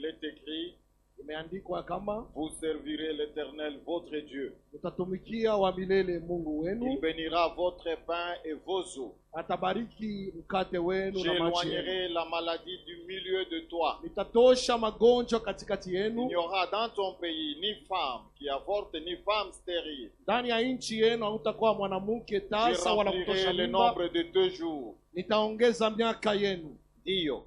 est écrit, imeandikwa kama vous servirez l'Éternel votre Dieu. mtatumikia wa milele Mungu Il wenu, bénira votre pain et vos eaux. atabariki mkate wenu na maji yenu. J'éloignerai la maladie du milieu de toi. Nitatosha magonjwa katikati Il yenu. n'y aura dans ton pays ni femme qui avorte, ni femme stérile. Ndani ya nchi yenu hautakuwa mwanamke Je tasa wala kutosha remplirai le mimba. nombre de 2 jours. Nitaongeza miaka yenu. Dio.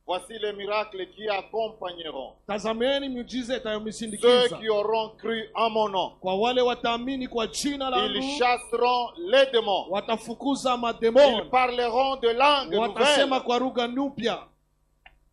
Voici les miracles qui accompagneront Tazameni miujiza ceux itayomsindikiza qui auront cru en mon nom. kwa wale wataamini kwa jina langu. Ils chasseront les démons. Watafukuza Ils mademoni, parleront de langues watasema nouvelles. kwa lugha mpya,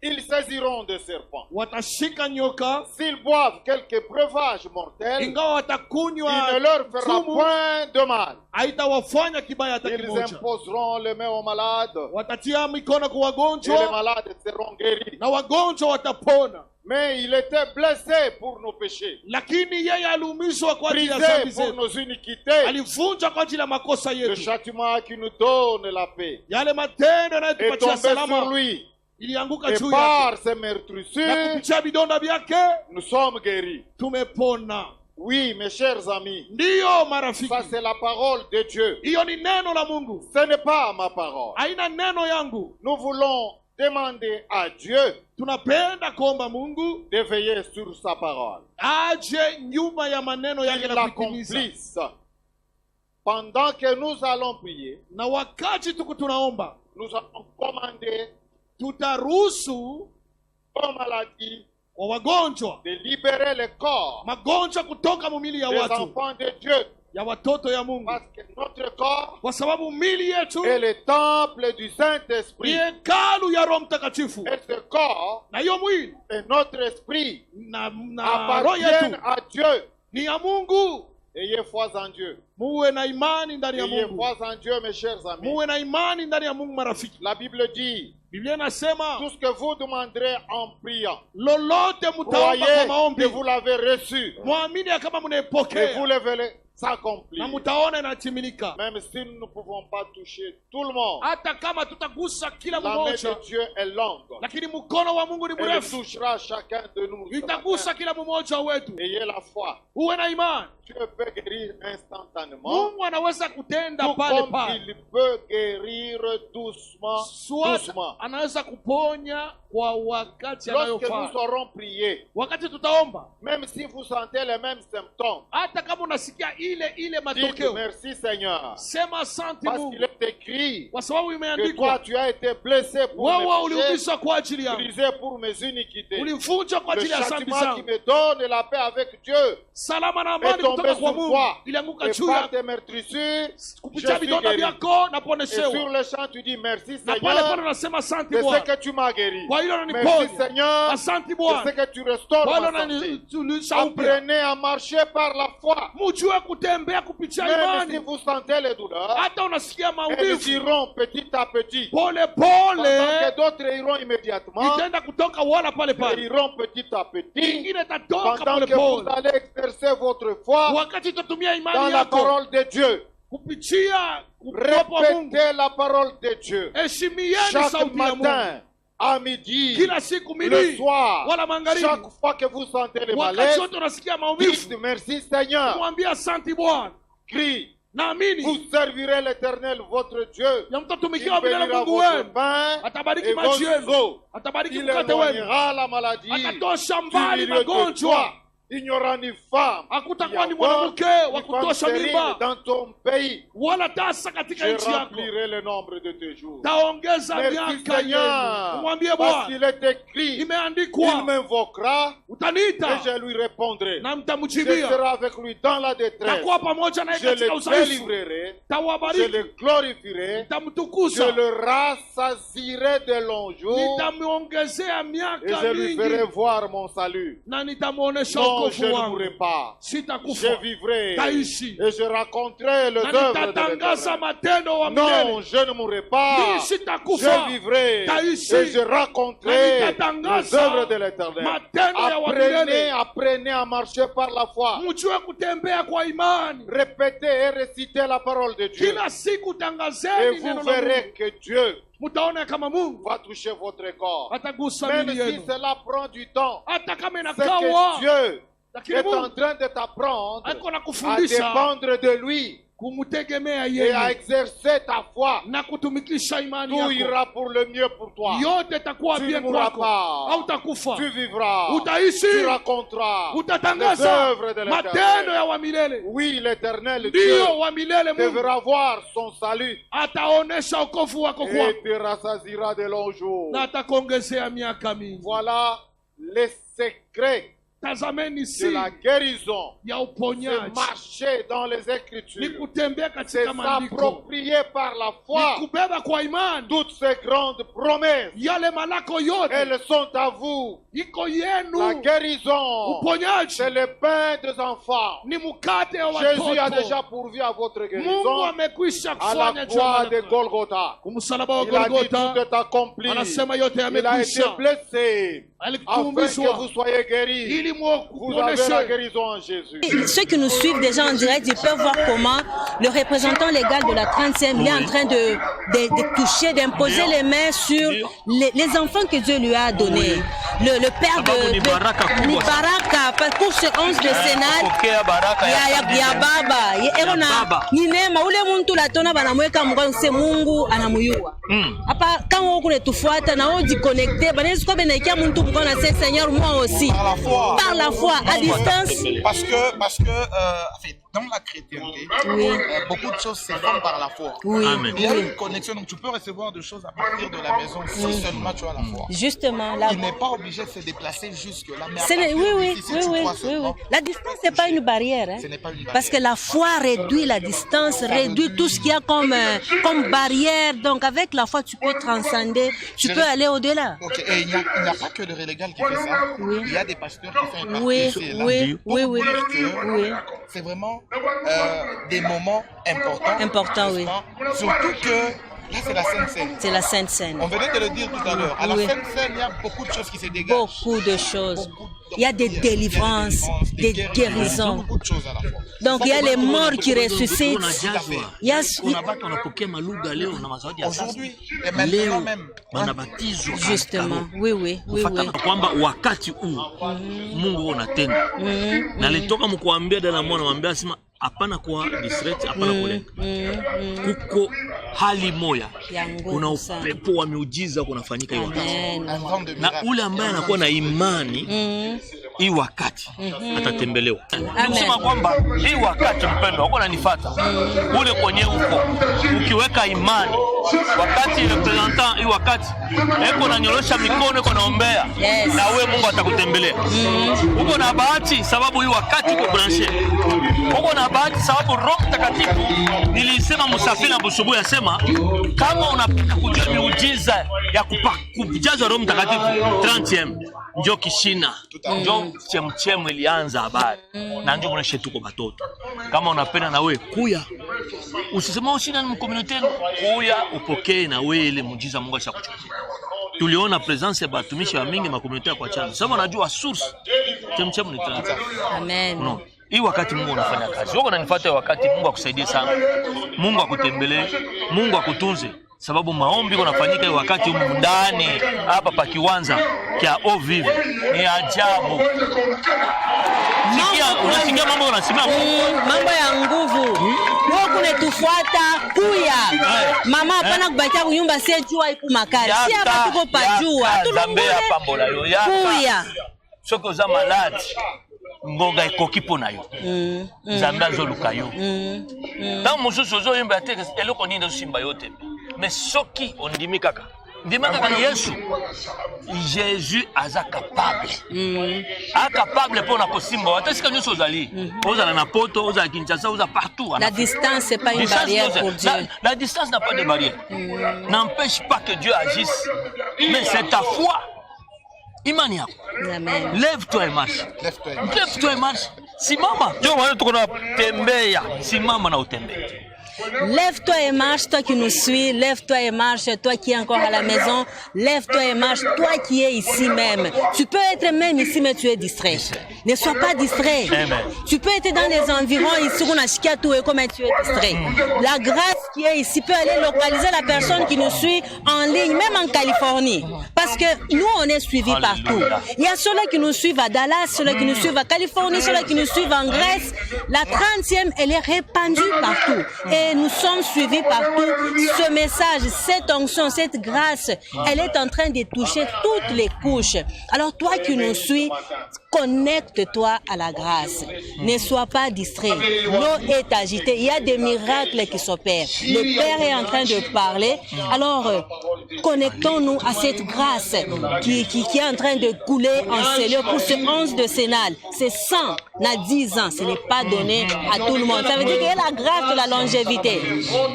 Ils saisiront de serpents. watashika nyoka. S'ils boivent quelques breuvages mortels, Ingawa watakunywa il ne leur fera sumu, point de mal. haitawafanya kibaya hata Ils kimoja. imposeront les mains aux malades Watatia mikono kwa et les wagonjwa malades seront guéris. na wagonjwa watapona. Mais il était blessé pour nos péchés, Lakini yeye aliumizwa kwa ajili ya brisé dhambi pour zetu, nos iniquités. alivunjwa kwa ajili ya makosa Le yetu. châtiment qui nous donne la paix Yale matendo est yanayotupatia tombé sur salama lui. ilianguka Et juu par yake, ses na meurtrissures, kupitia vidonda vyake nous sommes guéris. tumepona. Oui, mes chers amis, Ndiyo marafiki, ça c'est la parole de Dieu. hiyo ni neno la Mungu, Ce n'est pas ma parole. haina neno yangu. Nous voulons demander à Dieu Tunapenda kuomba Mungu de veiller sur sa parole. aje nyuma ya maneno yake Qu'il na kuitimiza. l'accomplisse. Pendant que nous allons prier, Na wakati tuko tunaomba, nous allons commander tutaruhusu aux maladies kwa wagonjwa de libérer le corps magonjwa kutoka mumili ya des watu, enfants de Dieu. ya watoto ya Mungu, Parce que notre corps kwa sababu mili yetu est le temple du ni Saint-Esprit. hekalu ya Roho Mtakatifu, Et ce corps na hiyo mwili et notre esprit na roho yetu appartiennent à Dieu. ni ya Mungu. Ayez foi en Dieu. Muwe na imani ndani ya Ayez Mungu, foi en Dieu, mes chers amis. muwe na imani ndani ya Mungu marafiki. La Bible dit, Biblia inasema tout ce que vous demanderez en priant, lolote mtaomba kwa croyez maombi, que vous l'avez reçu mwamini ya kama et vous mnaipokea le verrez s'accomplir. na mtaona inatimilika. Même si nous ne pouvons pas toucher tout le monde, Hata kama tutagusa kila la main mmoja, de Dieu est longue. lakini mkono wa Mungu ni Elle mrefu, touchera chacun de nous. ce itagusa matin. kila mmoja wetu. Ayez la foi. Uwe na imani, Dieu peut guérir instantanément, Mungu anaweza kutenda tout pale comme pale, il peut guérir doucement, swat doucement. anaweza kuponya kwa wakati Lorsque nous anayofaa. aurons prié, Wakati tutaomba, même si vous sentez les mêmes symptômes, hata kama unasikia ile dites matokeo, merci Seigneur. sema asante Parce Mungu, qu'il est écrit kwa sababu que toi imeandikwa, tu as été blessé pour wewe mes péchés, uliumizwa kwa ajili yangu, brisé pour mes iniquités. ulivunjwa kwa Le ajili ya dhambi châtiment qui zangu. me donne la paix avec Dieu Salama na est amani tombé kutoka kwa sur Mungu toi. ilianguka Et juu par yako, tes meurtrissures, je kupitia suis vidonda guéri. vyako na Et sur poneshewa. le champ, tu dis merci Na pale pale Seigneur, unasema asante de ce Bwana, que tu m'as guéri. kwa hilo Merci unaniponya. Seigneur, Asante de ce Bwana, que tu restaures kwa hilo ma santé. unanitulisha upya. Apprenez à marcher par la foi. Mujue kutembea kupitia Même si imani, vous sentez les douleurs, hata unasikia elles maumivu, iront petit à petit. pole Pendant que pole d'autres iront immédiatement, itaenda kutoka wala pale elles pale, iront petit à petit. ingine itatoka Pendant pole que vous pole, allez exercer votre foi wakati utatumia dans imani la yako parole de Dieu. kupitia uwepo wa Mungu. Répétez la parole de Dieu. Heshimieni Chaque sauti ya Mungu matin, à midi, kila siku le mili soir, wala magharibi, chaque fois que vous sentez le wakati malaise, wote unasikia maumivu, dites merci Seigneur. mwambie asante Bwana. Crie. Naamini Vous servirez l'Éternel votre Dieu. ya Il mtatumikia milele bénira Mungu votre wenu, pain atabariki et maji vos yenu, eaux. atabariki Il mkate wenu, éloignera la maladie atatosha du mbali milieu de toi. magonjwa. Il n'y aura ni femme, Hakutakuwa ni ni mwanamke wa femme kutosha stérile mimba dans ton pays. wala tasa katika Je nchi yako. remplirai le nombre de tes jours. Taongeza Merci miaka yenu. Seigneur, Umwambie parce Bwana, qu'il est écrit, il imeandikwa, m'invoquera et utaniita je lui répondrai. na Je mtamjibia, serai avec lui dans la détresse. takuwa pamoja naye Je katika le udhaifu, délivrerai, je tawabariki, le glorifierai, je nitamtukuza, le rassasierai de longs jours nitamwongezea et miaka je lui ferai mingi voir mon salut. na nitamwonyesha Non, je wokovu ne wangu. mourrai pas. Sitakufa, Je vivrai taishi et je raconterai les na œuvres de nitatangaza l'Éternel. matendo wa Non, milele. je ne mourrai pas. Mimi Je sitakufa, vivrai taishi et je raconterai na les nitatangaza œuvres de l'Éternel. matendo ya wa Apprenez, milele. apprenez à marcher par la foi. Mjue kutembea kwa imani, Répétez et récitez la parole de Dieu. kila siku Et tangazeni vous neno la verrez Mungu, que Dieu mtaona kama Mungu va toucher votre corps. atagusa Même mili si yenu. cela prend du temps, Hata kama c'est inakawa, que Dieu lakini est en Mungu train de t'apprendre ako na à kufundisha dépendre de lui kumtegemea et à yeye exercer ta foi. na kutumikisha imani Tout yako. ira pour le mieux pour toi. Yote itakuwa Tu bien ne mourras kwako. pas. Hautakufa. Tu vivras. Utaishi. Tu raconteras les Utatangaza œuvres de matendo l'Éternel. ya wa milele. Oui, l'Éternel Dieu Ndiyo wa milele te Mungu fera voir son salut ataonesha wokovu wako et kwako te rassasiera de longs jours. na atakuongezea miaka mingi. Voilà les secrets Tazameni de si la guérison. ya C'est uponyaji marcher dans les ni Écritures. kutembea C'est katika maandiko, s'approprier par la ni foi kubeba kwa imani toutes ces grandes promesses. yale malako yote Elles sont à vous. iko La yenu. guérison, Uponyaji c'est le pain des enfants. ni mkate wa Jésus a déjà watoto. pourvu à votre Mungu guérison amekwisha à kufanya la croix de jambo Golgotha. kumsalaba wa Il a dit Golgotha. tout est accompli. Anasema yote Il a été yamekwisha, blessé afin que alikuumizwa vous soyez guéris. ili Vous avez la muoneshe. guérison en Jésus. Ceux qui nous suivent déjà en direct, ils peuvent voir comment le représentant légal de la 30e il est en train de toucher, d'imposer les mains sur les enfants que Dieu lui a donnés. Le père de Baraka, pour ce 11 de Sénat, ya baba, erona ninema ule muntu latona banamweka mkono se Mungu anamuyua. Hapa kama wewe kunetufuata na wewe jiconnecter, banaweza kwa benaikia muntu mkono na Seigneur moi aussi. Par la foi, à distance. Parce que dans la chrétienté, beaucoup de choses se font par la foi. Oui. Il y a une connexion, donc tu peux recevoir des choses à partir de la maison si seulement tu as la foi. Justement, là. Il n'est pas obligé de se déplacer jusque là. Mais La distance n'est pas une barrière. Hein? Ce n'est pas une barrière. Parce que la foi réduit la distance, réduit tout ce qu'il y a comme barrière. Donc avec la foi, tu peux transcender, tu peux aller au-delà. Ok, et il n'y a pas que le relégal qui fait ça. Oui. Il y a des pasteurs qui font partie Oui, ici et là. oui. C'est vraiment des moments importants. Important, oui. Surtout que là, c'est la Sainte Seine. C'est la Sainte Seine. On venait de le dire tout à l'heure. À la Oui. Sainte Seine, il y a beaucoup de choses qui se dégagent. Beaucoup de choses. Il y a des délivrances, des guérisons. Beaucoup de choses à la fois. Donc il y a les morts qui ressuscitent. Il y a Aujourd'hui et maintenant même. justement, oui. kwamba wakati huu Mungu unatenda na alitoka mkuambia dada mwana mwambia asema hapana kwa district hapana kulenga kuko hali moya kuna upepo wa miujiza kunafanyika hiyo wakati na ule ambaye anakuwa na imani hii wakati atatembelewa. Nasema kwamba hii wakati mpendo wako unanifuata ule kwenye uko ukiweka imani wakati representant hii wakati eko nanyorosha mikono eko naombea na wewe Mungu atakutembelea. Uko na bahati sababu hii wakati uko branché. Uko na bahati sababu Roho Mtakatifu nilisema msafiri na busubuhi yasema kama unapenda kujua miujiza ya kujaza Roho Mtakatifu 30 ndio kishina ndio chemchemu ilianza habari na ndio mneshe tuko batoto kama unapenda na wewe kuya usisema ushina ni community kuya upokee na wewe ile muujiza Mungu ashakuchukia. Tuliona presence ya batumishi wa mingi ma community kwa chana sababu najua source chemchemu ni 30. Amen. No. Hii wakati Mungu unafanya kazi. Wewe unanifuata wakati Mungu akusaidie sana. Mungu akutembelee, Mungu akutunze. Sababu maombi unafanyika wakati ndani hapa pa kiwanja kia Ovive. Ni ajabu. Unasikia mambo unasema mambo ya nguvu. Wewe kunetufuata kuya. Mama hapana kubakia kunyumba sie jua ipo makali. Si hapa tuko pajua. Tulambea pambola yo ya. Kuya. Soko za maladi. Ngonga ikokipo nayo. Zamba zoluka yo. Dans mususu zo yimba te eloko ninde simba yote. Mais soki ondimi kaka. Ndima kaka Yesu. Jésus aza capable. Capable pour na kosimba. Watasika nyoso ozali. Ozala na poto, ozala Kinshasa, ozala partout. La distance c'est pas une barrière pour Dieu. La distance n'a pas de barrière. N'empêche pas que Dieu agisse. Mais c'est ta foi. Imani yako. Amen. Lève-toi et marche. Lève-toi et marche. Simama. Ndio maana tuko na tembea. Simama na utembee. Lève-toi et marche, toi qui nous suis. Lève-toi et marche, toi qui es encore à la maison. Lève-toi et marche, toi qui es ici même. Tu peux être même ici, mais tu es distrait. Ne sois pas distrait. Tu peux être dans les environs ici, on a chicatou et comme tu es distrait. La grâce qui est ici peut aller localiser la personne qui nous suit en ligne, même en Californie. Parce que nous, on est suivis partout. Il y a ceux-là qui nous suivent à Dallas, ceux-là qui nous suivent à Californie, ceux-là qui nous suivent en Grèce. La 30e, elle est répandue partout. Et nous sommes suivis partout. Ce message, cette onction, cette grâce, elle est en train de toucher toutes les couches. Alors toi qui nous suis, connecte-toi à la grâce. Ne sois pas distrait. L'eau est agitée. Il y a des miracles qui s'opèrent. Le Père est en train de parler. Alors, connectons-nous à cette grâce qui est en train de couler en Seigneur pour ce 11 de Sénal. C'est 100 à 10 ans. Ce n'est pas donné à tout le monde. Ça veut dire qu'il y a la grâce de la longévité.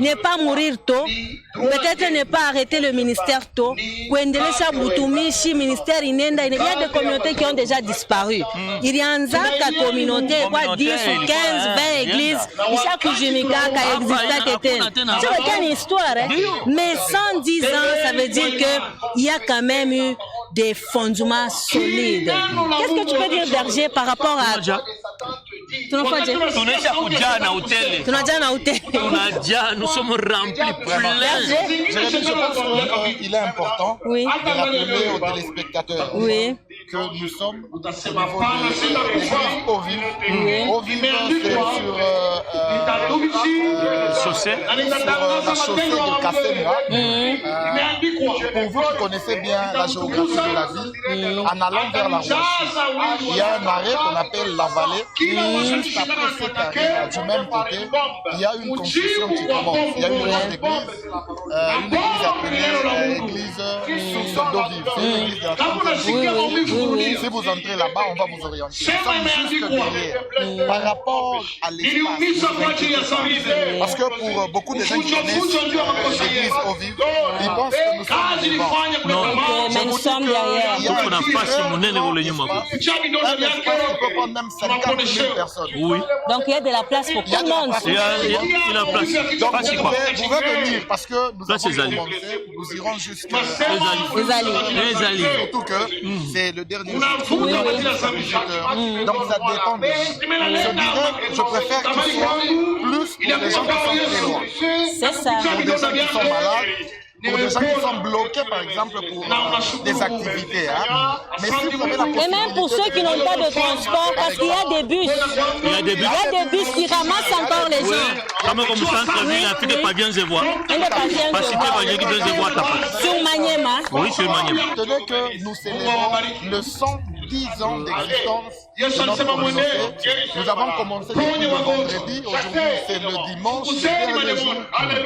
Ne pas mourir tôt. Peut-être ne pas arrêter le ministère tôt. Il y a des communautés qui ont déjà disparu. Il y a une communauté, quoi, 10 ou 15, 20 églises. Chaque Jimika qui existait, c'est une histoire. Hein? Mais 110 ans, ça veut dire qu'il y a quand même eu des fondements solides. Qu'est-ce que tu peux dire, Berger, par rapport à... Nous sommes remplis plein. Je pense qu'il est important de rappeler aux téléspectateurs que nous sommes au niveau de l'église Eau Vive. Eau Vive, c'est sur la chaussée de Kassenga. Pour vous qui connaissez bien la géographie de la ville, en allant vers la Roche, il y a un arrêt qu'on appelle la vallée. Juste après cet arrêt, du même côté, il y a une construction qui commence. Il y a une grande église appelée l'église Source d'Eau Vive. C'est une église de la 30e. Si vous entrez là-bas, on va vous orienter. Nous sommes juste derrière. Par rapport à l'espace, parce que pour beaucoup de gens qui connaissent l'église Eau Vive, ils pensent que nous sommes devant. Mais nous sommes derrière. Il y a un espace qui peut prendre même 50 000 personnes. Oui. Donc il y a de la place pour tout le monde. Il y a la place. Donc vous pouvez venir parce que nous avons commencé, nous irons jusqu'à Les alliés. Surtout que c'est le dernier jour. Donc ça dépend de vous. Je préfère qu'il soit plus pour les gens qui sont très loin. C'est ça. Pour des gens qui sont malades, pour des gens qui sont bloqués, par exemple, pour des activités. Hein. Mais si vous avez la possibilité... Et même pour ceux qui n'ont pas de transport, parce qu'il y a des bus. Il y a des bus qui ramassent encore les gens. Comme centre-ville, il n'y a pas bien se voir. Parce que sur Maniema. Oui, sur Maniema. Tenez que nous célébrons le 110 ans d'existence de notre communauté. Nous avons commencé depuis le vendredi. Aujourd'hui, c'est le dimanche, le dernier jour.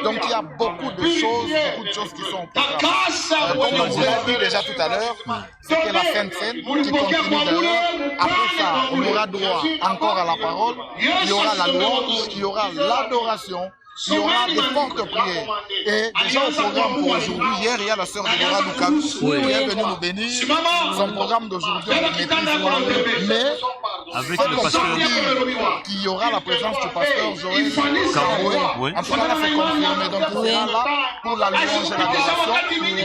Donc, il y a beaucoup de choses qui sont au programme. Comme on vous l'a dit déjà tout à l'heure, c'était la Sainte Seine qui continue d'ailleurs. Après ça, on aura droit encore à la parole. Il y aura la louange, il y aura l'adoration. Il y aura des fortes prières. Et déjà au programme pour aujourd'hui, hier, il y a la sœur Deborah Lukaku qui est venue nous bénir. Son programme d'aujourd'hui, on le maîtrise. Mais avec le pasteur qu'il y aura la présence du pasteur Joël Karoué. En tout cas, là, c'est confirmé. Donc, il sera là pour la louange et l'adoration.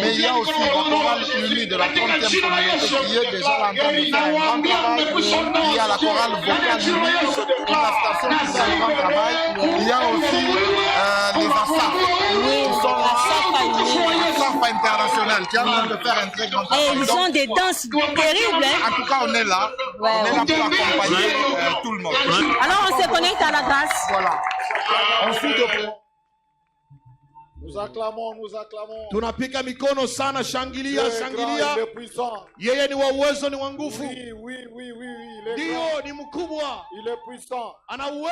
Mais il y a aussi la chorale unie de la 30e communauté qui est déjà là en train de faire un grand travail. Il y a la chorale vocale unie pour la station qui fait un grand travail. Il y a aussi les ASAF, qui sont ASAF international, qui est en train de faire un très grand travail. Et ils ont des danses terribles. En tout cas, on est là. On est là pour accompagner tout le monde. Alors, on se connecte à la grâce. Voilà. Ensuite, nous acclamons. Tunapika mikono sana, shangilia. Il est puissant. Yeye ni wa uwezo, ni wa nguvu. Oui. Ndio, ni mkubwa. Il est puissant. Ana uwezo.